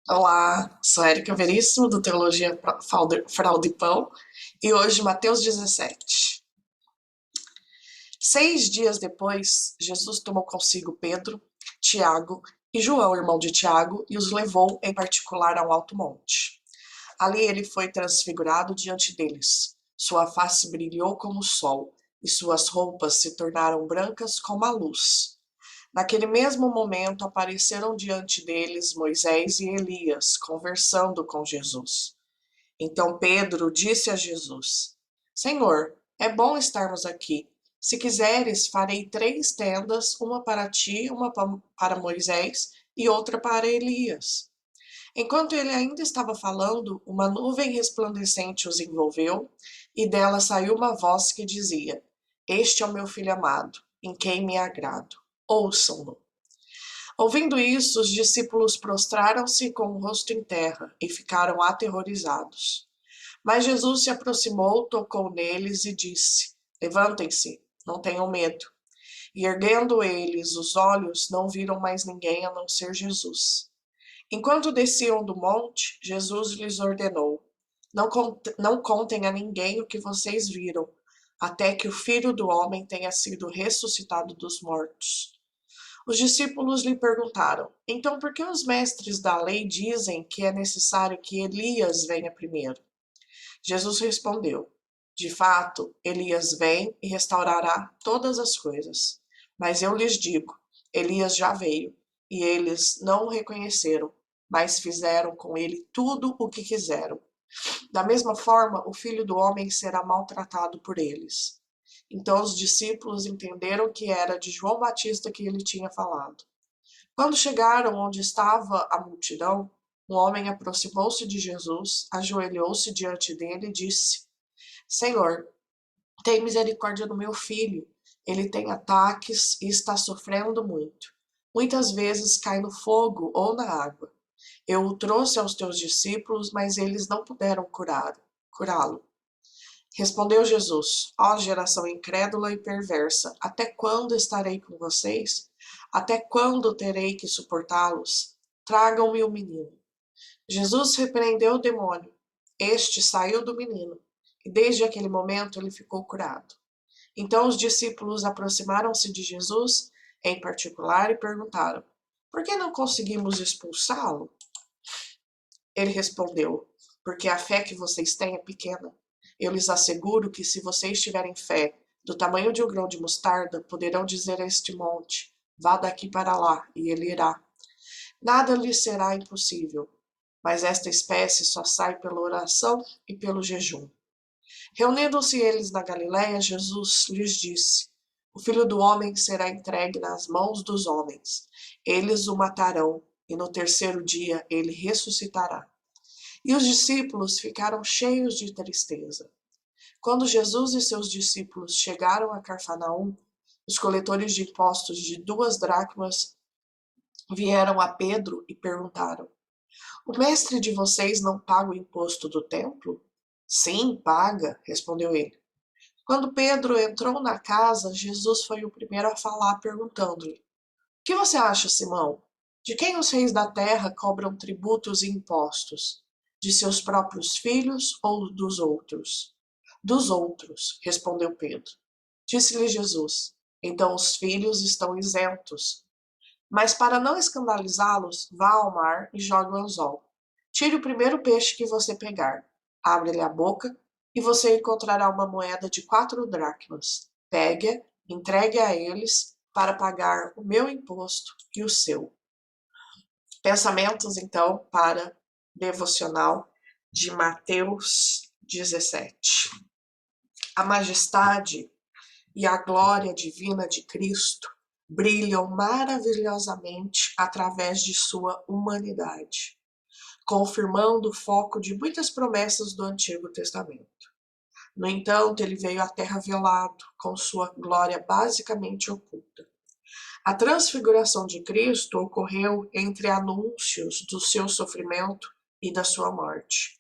Olá, sou Érica Veríssimo, do Teologia Fraude e Pão, e hoje Mateus 17. 6 dias depois, Jesus tomou consigo Pedro, Tiago e João, irmão de Tiago, e os levou em particular ao alto monte. Ali ele foi transfigurado diante deles. Sua face brilhou como o sol, e suas roupas se tornaram brancas como a luz. Naquele mesmo momento apareceram diante deles Moisés e Elias, conversando com Jesus. Então Pedro disse a Jesus: Senhor, é bom estarmos aqui. Se quiseres, farei 3 tendas, uma para ti, uma para Moisés e outra para Elias. Enquanto ele ainda estava falando, uma nuvem resplandecente os envolveu, e dela saiu uma voz que dizia: Este é o meu filho amado, em quem me agrado. Ouçam-no. Ouvindo isso, os discípulos prostraram-se com o rosto em terra e ficaram aterrorizados. Mas Jesus se aproximou, tocou neles e disse: Levantem-se, não tenham medo. E erguendo eles os olhos, não viram mais ninguém a não ser Jesus. Enquanto desciam do monte, Jesus lhes ordenou: Não contem a ninguém o que vocês viram, até que o Filho do Homem tenha sido ressuscitado dos mortos. Os discípulos lhe perguntaram: Então, por que os mestres da lei dizem que é necessário que Elias venha primeiro? Jesus respondeu: De fato, Elias vem e restaurará todas as coisas. Mas eu lhes digo: Elias já veio, e eles não o reconheceram, mas fizeram com ele tudo o que quiseram. Da mesma forma, o Filho do Homem será maltratado por eles. Então os discípulos entenderam que era de João Batista que ele tinha falado. Quando chegaram onde estava a multidão, um homem aproximou-se de Jesus, ajoelhou-se diante dele e disse: Senhor, tem misericórdia do meu filho. Ele tem ataques e está sofrendo muito. Muitas vezes cai no fogo ou na água. Eu o trouxe aos teus discípulos, mas eles não puderam curá-lo. Respondeu Jesus: Ó geração incrédula e perversa, até quando estarei com vocês? Até quando terei que suportá-los? Tragam-me o menino. Jesus repreendeu o demônio. Este saiu do menino, e desde aquele momento ele ficou curado. Então os discípulos aproximaram-se de Jesus, em particular, e perguntaram: Por que não conseguimos expulsá-lo? Ele respondeu: Porque a fé que vocês têm é pequena. Eu lhes asseguro que, se vocês tiverem fé do tamanho de um grão de mostarda, poderão dizer a este monte: Vá daqui para lá, e ele irá. Nada lhes será impossível. Mas esta espécie só sai pela oração e pelo jejum. Reunindo-se eles na Galiléia, Jesus lhes disse: O Filho do Homem será entregue nas mãos dos homens. Eles o matarão, e no terceiro dia ele ressuscitará. E os discípulos ficaram cheios de tristeza. Quando Jesus e seus discípulos chegaram a Cafarnaum, os coletores de impostos de 2 dracmas vieram a Pedro e perguntaram: O mestre de vocês não paga o imposto do templo? Sim, paga, respondeu ele. Quando Pedro entrou na casa, Jesus foi o primeiro a falar, perguntando-lhe: O que você acha, Simão? De quem os reis da terra cobram tributos e impostos? De seus próprios filhos ou dos outros? Dos outros, respondeu Pedro. Disse-lhe Jesus: Então os filhos estão isentos. Mas para não escandalizá-los, vá ao mar e jogue o anzol. Tire o primeiro peixe que você pegar. Abre-lhe a boca e você encontrará uma moeda de 4 dracmas. Pegue-a, entregue a eles para pagar o meu imposto e o seu. Pensamentos, então, para devocional de Mateus 17. A majestade e a glória divina de Cristo brilham maravilhosamente através de sua humanidade, confirmando o foco de muitas promessas do Antigo Testamento. No entanto, ele veio à Terra velado, com sua glória basicamente oculta. A transfiguração de Cristo ocorreu entre anúncios do seu sofrimento e da sua morte.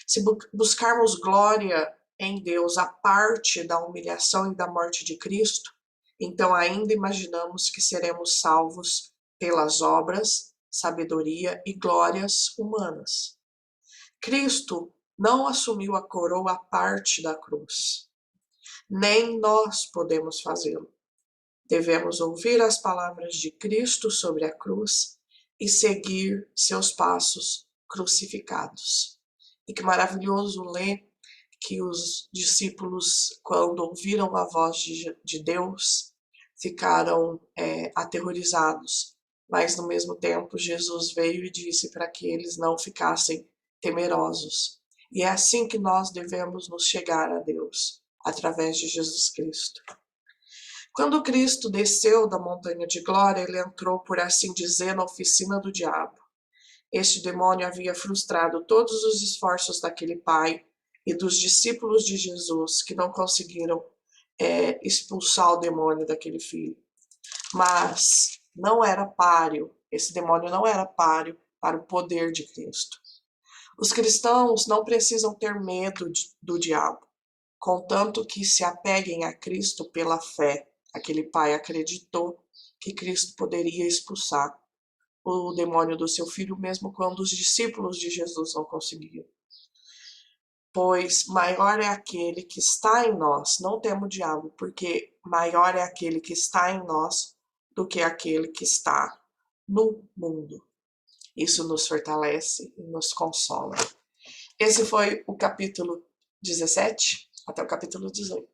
Se buscarmos glória em Deus a parte da humilhação e da morte de Cristo, então ainda imaginamos que seremos salvos pelas obras sabedoria e glórias humanas. Cristo não assumiu a coroa à parte da cruz. Nem nós podemos fazê-lo. Devemos ouvir as palavras de Cristo sobre a cruz e seguir seus passos crucificados. E que maravilhoso ler que os discípulos, quando ouviram a voz de Deus, ficaram aterrorizados. Mas, no mesmo tempo, Jesus veio e disse para que eles não ficassem temerosos. E é assim que nós devemos nos chegar a Deus, através de Jesus Cristo. Quando Cristo desceu da montanha de glória, ele entrou, por assim dizer, na oficina do diabo. Este demônio havia frustrado todos os esforços daquele pai e dos discípulos de Jesus, que não conseguiram expulsar o demônio daquele filho. Mas não era páreo, esse demônio não era páreo para o poder de Cristo. Os cristãos não precisam ter medo do diabo, contanto que se apeguem a Cristo pela fé. Aquele pai acreditou que Cristo poderia expulsar o demônio do seu filho, mesmo quando os discípulos de Jesus não conseguiam. Pois maior é aquele que está em nós, não temo o diabo, porque maior é aquele que está em nós do que aquele que está no mundo. Isso nos fortalece e nos consola. Esse foi o capítulo 17, até o capítulo 18.